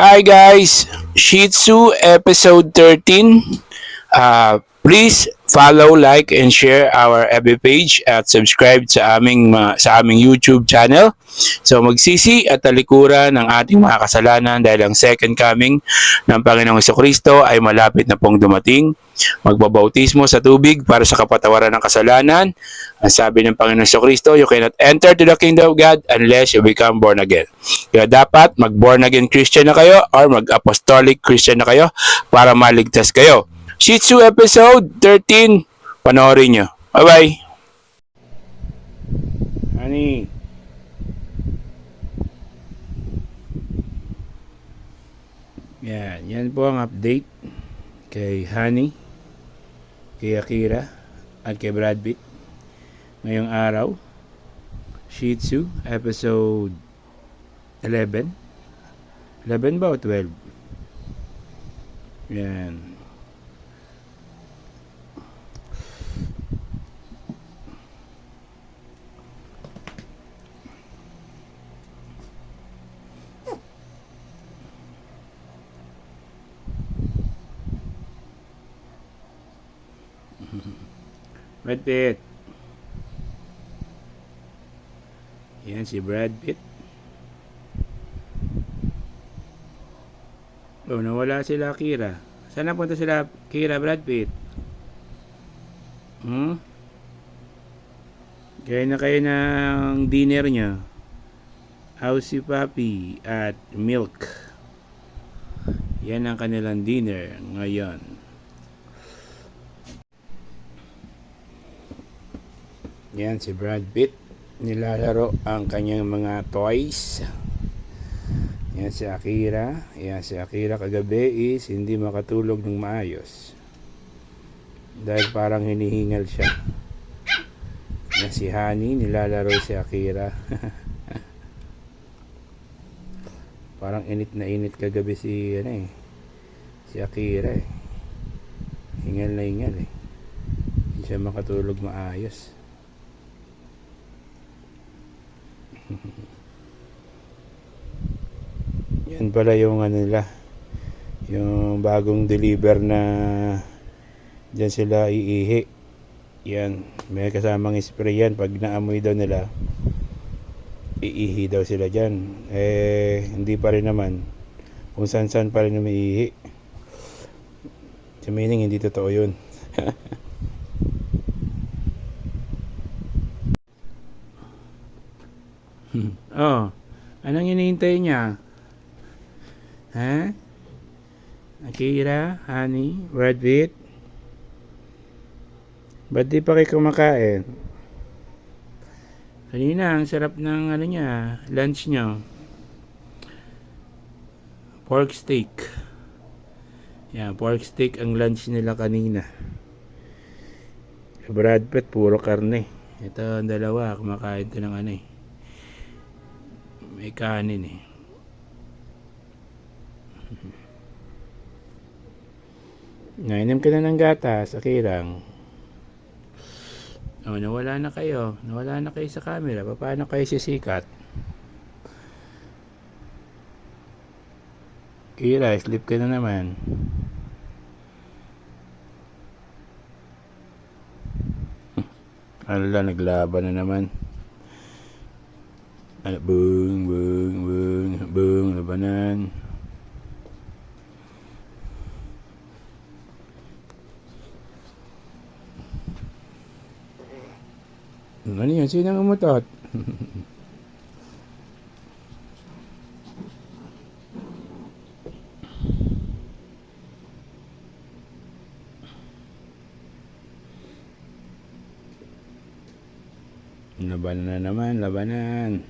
Hi guys, Shih Tzu episode 13. Please follow, like, and share our FB page at subscribe sa aming YouTube channel. So magsisi at talikuran ng ating mga kasalanan dahil ang second coming ng Panginoong Jesucristo ay malapit na pong dumating. Magbabautismo sa tubig para sa kapatawaran ng kasalanan. Ang sabi ng Panginoong Jesucristo, you cannot enter to the kingdom of God unless you become born again. Kaya dapat mag-born again Christian na kayo or mag-apostolic Christian na kayo para maligtas kayo. Shih Tzu episode 13. Panoorin nyo. Bye-bye. Honey. Yan po ang update kay Honey, kay Akira, at kay Brad Pitt. Ngayong araw, Shih Tzu episode 11. 11 ba o 12? Yan. Brad Pitt. Yan si Brad Pitt. Oh, nawala sila Kira. Saan napunta sila Kira, Brad Pitt? Kaya na kayo ng dinner nyo. Aussie Papi at Milk. Yan ang kanilang dinner ngayon. Yan si Brad Pitt. Nilalaro ang kanyang mga toys. Yan si Akira. Yan si Akira kagabi is hindi makatulog ng maayos. Dahil parang hinihingal siya. Yan si Honey. Nilalaro si Akira. Parang init na init kagabi si Akira eh. Hingal na hingal eh. Hindi siya makatulog maayos. Yan pala yung nila, yung bagong deliver na dyan sila iihi. Yan, may kasamang spray yan. Pag naamoy daw nila, iihi daw sila dyan. Hindi pa rin naman, kung saan pa rin na maiihi. So meaning hindi totoo yun. Oh, anong hinihintay niya? Ha? Akira, Honey, Brad Pitt? Ba't di pa kayo kumakain? Kanina, ang sarap ng lunch nyo. Pork steak. Yan, pork steak ang lunch nila kanina. Brad Pitt, puro karne. Ito ang dalawa, kumakain to ng may kanin eh. Nainom ka na ng gatas, Akirang. Oh, nawala na kayo. Nawala na kayo sa camera. Paano kayo sisikat? Kira, sleep ka na naman. Ala, naglaban na naman. Boom, boom, boom, boom, labanan. Ano yun? Sino ang umutot? Labanan na naman, labanan.